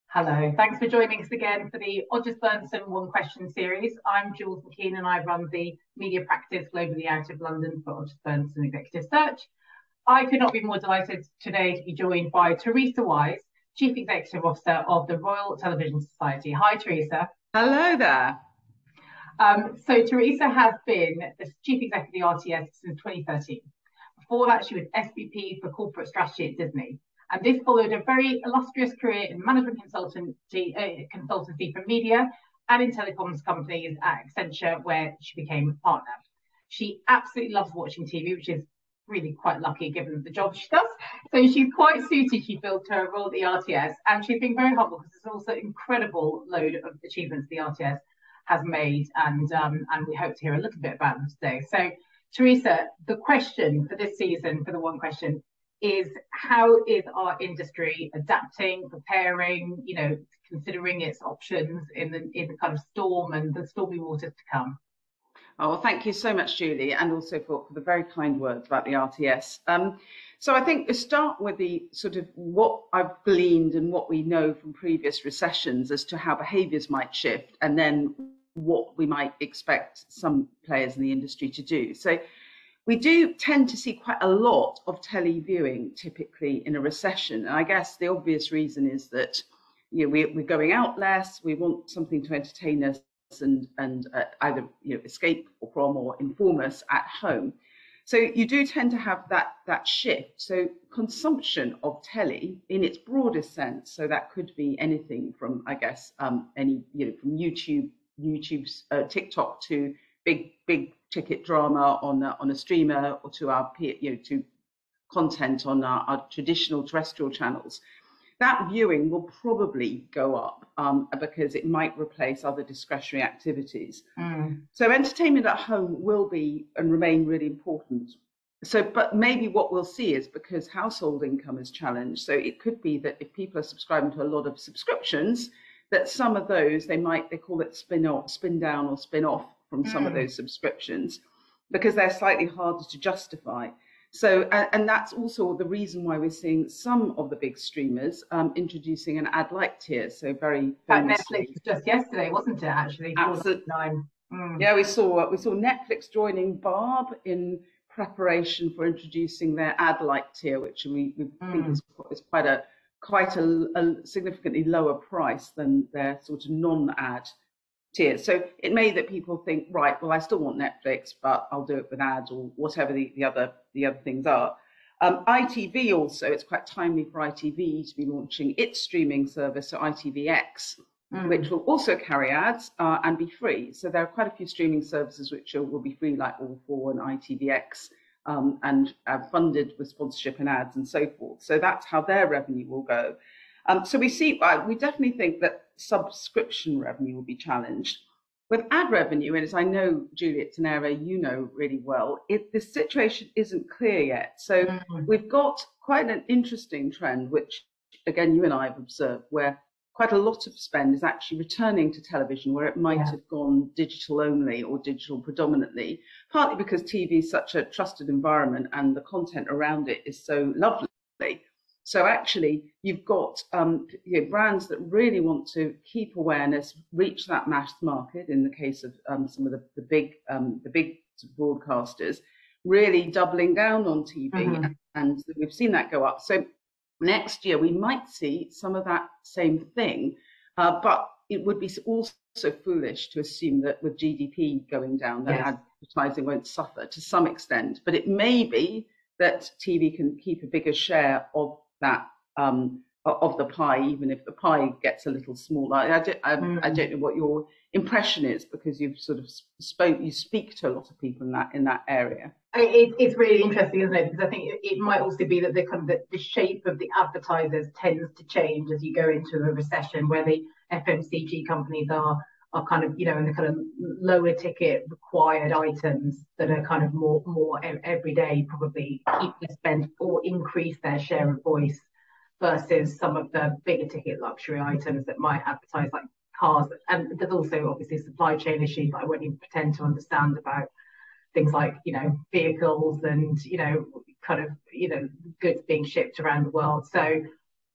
Hello, thanks for joining us again for the Odgers Berndtson One Question series. I'm Jules McKean and I run the media practice globally out of London for Odgers Berndtson Executive Search. I could not be more delighted today to be joined by Theresa Wise, Chief Executive Officer of the Royal Television Society. Hi, Theresa. Hello there. So Theresa has been the Chief Executive of the RTS since 2013. Before that, she was SVP for Corporate Strategy at Disney. And this followed a very illustrious career in management consultancy for media and in telecoms companies at Accenture, where she became a partner. She absolutely loves watching TV, which is really quite lucky given the job she does. So she's quite suited, she feels, to her role at the RTS. And she's been very humble because there's also an incredible load of achievements the RTS has made. And we hope to hear a little bit about them today. So, Theresa, the question for this season, for the one question, is how is our industry adapting, preparing, considering its options in the kind of storm and the stormy waters to come? Oh, well, thank you so much, Julie, and also for the very kind words about the RTS. So I think to start with the sort of what I've gleaned and what we know from previous recessions as to how behaviours might shift, and then what we might expect some players in the industry to do. So we do tend to see quite a lot of telly viewing typically in a recession. And I guess the obvious reason is that we're going out less, we want something to entertain us and either escape from or inform us at home. So you do tend to have that shift. So consumption of telly in its broadest sense, so that could be anything from, I guess, from YouTube's TikTok to big ticket drama on a streamer, or to our to content on our traditional terrestrial channels. That viewing will probably go up because it might replace other discretionary activities. So entertainment at home will be and remain really important. So, but maybe what we'll see is, because household income is challenged, so it could be that if people are subscribing to a lot of subscriptions, that some of those they call it spin down or spin off from some of those subscriptions, because they're slightly harder to justify. So, and that's also the reason why we're seeing some of the big streamers introducing an ad-like tier. So very famously, Netflix just yesterday, wasn't it? Actually, absolutely. Yeah, we saw Netflix joining Barb in preparation for introducing their ad-like tier, which we think is quite a significantly lower price than their sort of non-ad tier. So it may that people think, right, well, I still want Netflix, but I'll do it with ads or whatever the other things are. ITV also, it's quite timely for ITV to be launching its streaming service, so ITVX, which will also carry ads and be free. So there are quite a few streaming services which will be free, like All 4 and ITVX, and funded with sponsorship and ads and so forth. So that's how their revenue will go. So we definitely think that subscription revenue will be challenged. With ad revenue, and as I know, Julie, it's an area you know really well, the situation isn't clear yet. So we've got quite an interesting trend, which, again, you and I have observed, where quite a lot of spend is actually returning to television, where it might have gone digital only or digital predominantly, partly because TV is such a trusted environment and the content around it is so lovely. So actually, you've got brands that really want to keep awareness, reach that mass market. In the case of some of the big broadcasters, really doubling down on TV, and we've seen that go up. So next year we might see some of that same thing, but it would be also foolish to assume that with GDP going down, that advertising won't suffer to some extent. But it may be that TV can keep a bigger share of that of the pie, even if the pie gets a little smaller. I don't know what your impression is, because you've sort of you speak to a lot of people in that area. It's really interesting, isn't it? Because I think it might also be that the shape of the advertisers tends to change as you go into a recession, where the FMCG companies are kind of, in the kind of lower ticket required items that are kind of more everyday, probably keep their spend or increase their share of voice, versus some of the bigger ticket luxury items that might advertise, like cars. And there's also obviously supply chain issues that I won't even pretend to understand about, things like, vehicles and, goods being shipped around the world. So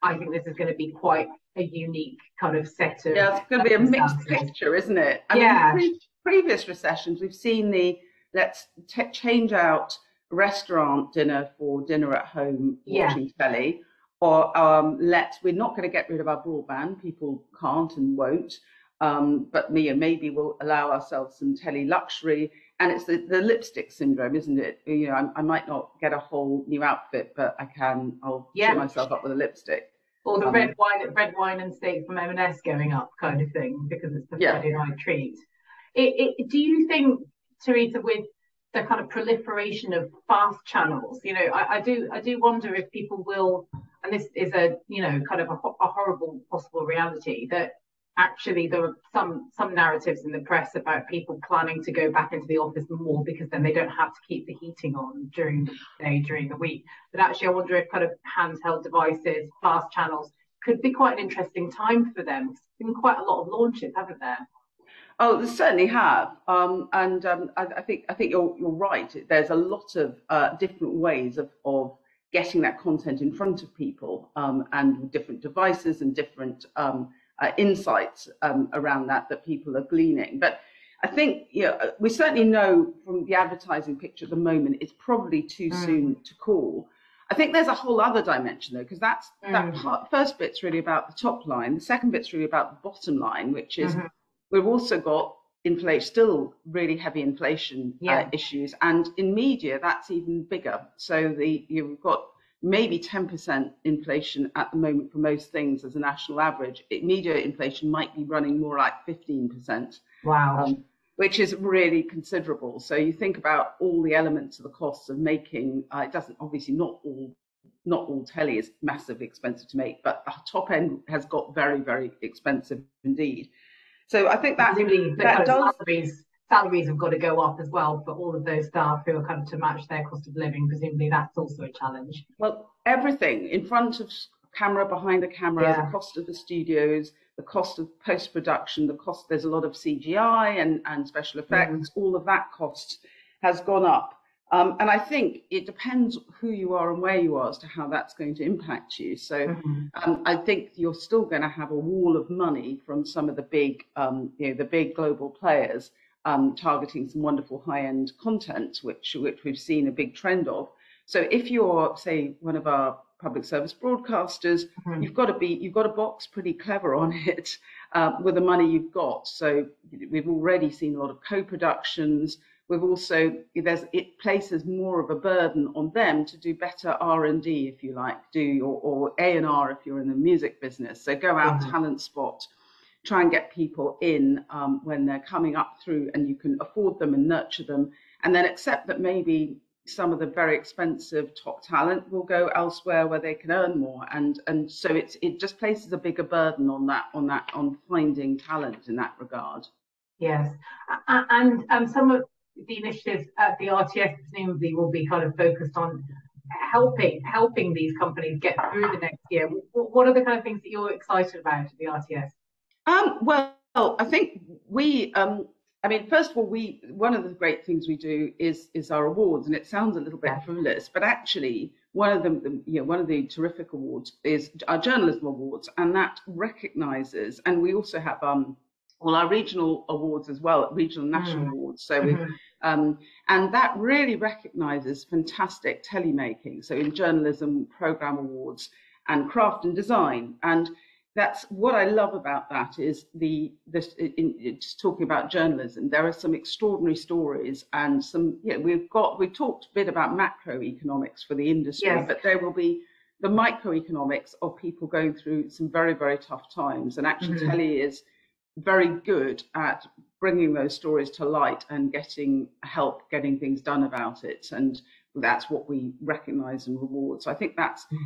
I think this is going to be quite a unique kind of set of it's going to be a mixed picture, isn't it? I mean, in previous recessions, we've seen the let's change out restaurant dinner for dinner at home watching telly, or we're not going to get rid of our broadband. People can't and won't, but maybe we'll allow ourselves some telly luxury. And it's the lipstick syndrome, isn't it? You know, I might not get a whole new outfit, but I'll cheer myself up with a lipstick. Or the red wine and steak from M&S going up kind of thing, because it's the Friday night treat. Do you think, Theresa, with the kind of proliferation of fast channels, you know, I do wonder if people will, and this is a, you know, kind of a horrible possible reality, that actually there are some narratives in the press about people planning to go back into the office more because then they don't have to keep the heating on during the day, during the week. But actually, I wonder if kind of handheld devices, fast channels, could be quite an interesting time for them. There's been quite a lot of launches, haven't there? Oh, they certainly have, I think you're right. There's a lot of different ways of getting that content in front of people, and with different devices and different insights around that people are gleaning. But I think, you know, we certainly know from the advertising picture at the moment, it's probably too soon to call. I think there's a whole other dimension though, because that first bit's really about the top line. The second bit's really about the bottom line, which is we've also got inflation, still really heavy inflation issues, and in media that's even bigger. So you've got maybe 10% inflation at the moment for most things as a national average. Media inflation might be running more like 15%. Wow. Which is really considerable. So you think about all the elements of the costs of making, it doesn't, obviously not all telly is massively expensive to make, but the top end has got very, very expensive indeed. So I think that does... Salaries have got to go up as well for all of those staff who are kind of to match their cost of living. Presumably that's also a challenge. Well, everything in front of camera, behind the camera, the cost of the studios, the cost of post-production, the cost, there's a lot of CGI and special effects, all of that cost has gone up. And I think it depends who you are and where you are as to how that's going to impact you. So I think you're still going to have a wall of money from some of the big, the big global players, targeting some wonderful high-end content, which we've seen a big trend of. So if you're, say, one of our public service broadcasters, you've got to box pretty clever on it with the money you've got. So we've already seen a lot of co-productions. We've also, it places more of a burden on them to do better R&D, if you like, or A&R if you're in the music business. So go out, talent spot, try and get people in when they're coming up through, and you can afford them and nurture them, and then accept that maybe some of the very expensive top talent will go elsewhere where they can earn more, and so it just places a bigger burden on finding talent in that regard. Yes, and some of the initiatives at the RTS presumably will be kind of focused on helping these companies get through the next year. What are the kind of things that you're excited about at the RTS? Well, I think first of all, one of the great things we do is our awards, and it sounds a little bit frivolous, but actually one of the terrific awards is our journalism awards, and that recognises, and we also have our regional awards as well, regional national awards. So and that really recognises fantastic telemaking. So in journalism, programme awards, and craft and design, and that's what I love about that is just talking about journalism. There are some extraordinary stories, and we've talked a bit about macroeconomics for the industry, but there will be the microeconomics of people going through some very, very tough times. And actually, telly is very good at bringing those stories to light and getting help, getting things done about it. And that's what we recognise and reward. So I think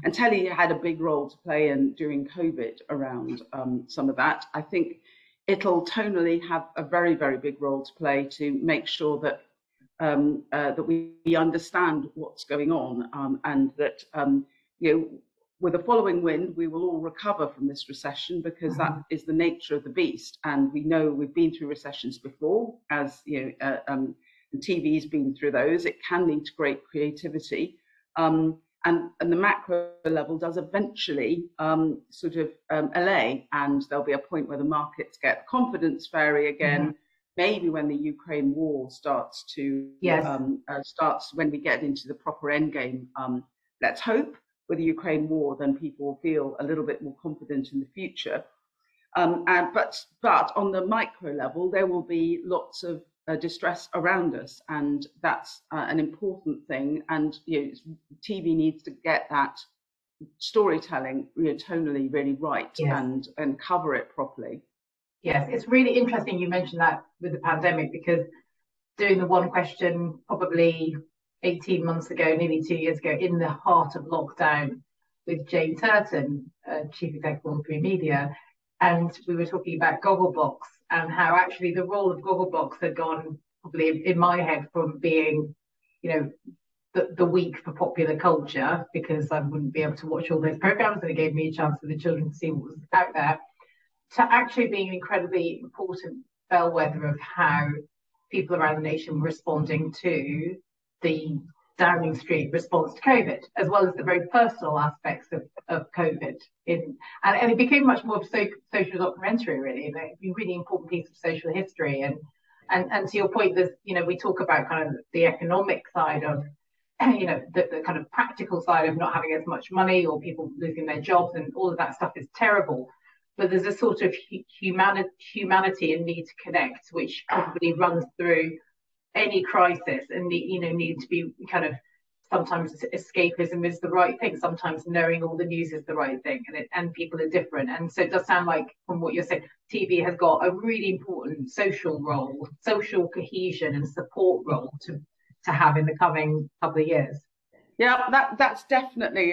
and telly had a big role to play during COVID around some of that. I think it'll tonally have a very, very big role to play to make sure that that we understand what's going on, and that with a following wind, we will all recover from this recession, because that is the nature of the beast. And we know we've been through recessions before, as the TV's been through those. It can lead to great creativity. and the macro level does eventually sort of allay, and there'll be a point where the markets get confidence fairy again. Maybe when the Ukraine war starts to starts when we get into the proper end game. Let's hope with the Ukraine war, then people will feel a little bit more confident in the future. But on the micro level, there will be lots of distress around us, and that's an important thing. And TV needs to get that storytelling, tonally really right, and cover it properly. Yes, it's really interesting you mentioned that with the pandemic, because doing the One Question probably 18 months ago, nearly 2 years ago, in the heart of lockdown with Jane Turton, Chief Executive of Three Media, and we were talking about Gogglebox and how actually the role of Gogglebox had gone, probably in my head, from being, the week for popular culture, because I wouldn't be able to watch all those programs, and it gave me a chance for the children to see what was out there, to actually being an incredibly important bellwether of how people around the nation were responding to the Downing Street response to COVID, as well as the very personal aspects of COVID. And it became much more of a social documentary, really, a really important piece of social history. And to your point, there's, we talk about kind of the economic side of, the kind of practical side of not having as much money or people losing their jobs, and all of that stuff is terrible. But there's a sort of humanity and need to connect, which probably runs through any crisis, and need to be kind of, sometimes escapism is the right thing, sometimes knowing all the news is the right thing, and people are different. And so it does sound like, from what you're saying, TV has got a really important social role, social cohesion and support role to have in the coming couple of years. Yeah, that's definitely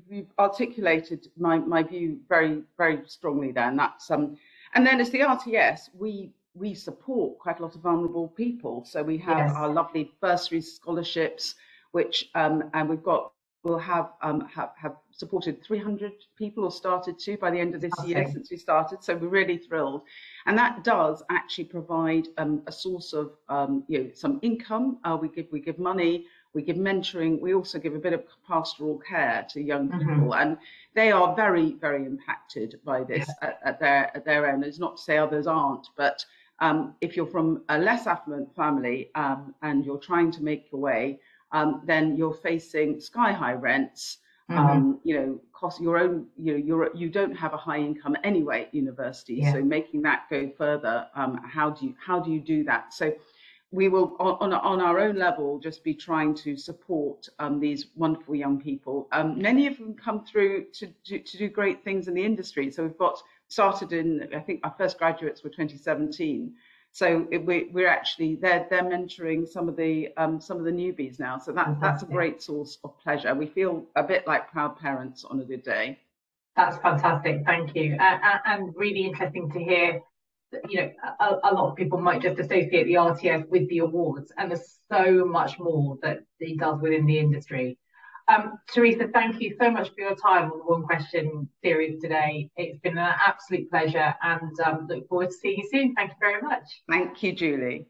you've articulated my view very, very strongly there. And that's and then as the RTS, we support quite a lot of vulnerable people. So we have our lovely bursary scholarships, which and we'll have supported 300 people, or started to, by the end of this year, since we started. So we're really thrilled, and that does actually provide a source of some income. We give money. We give mentoring. We also give a bit of pastoral care to young people, and they are very, very impacted by this at their end. It's not to say others aren't, but if you're from a less affluent family and you're trying to make your way, then you're facing sky-high rents. Cost your own. You don't have a high income anyway at university, so making that go further. How do you do that? So we will, on our own level, just be trying to support these wonderful young people. Many of them come through to do great things in the industry. So we've started in, I think our first graduates were 2017. So we're actually they're mentoring some of the newbies now. So that's a great source of pleasure. We feel a bit like proud parents on a good day. That's fantastic. Thank you. And really interesting to hear. A lot of people might just associate the RTS with the awards, and there's so much more that it does within the industry. Theresa, thank you so much for your time on the One Question series today. It's been an absolute pleasure, and look forward to seeing you soon. Thank you very much. Thank you, Julie.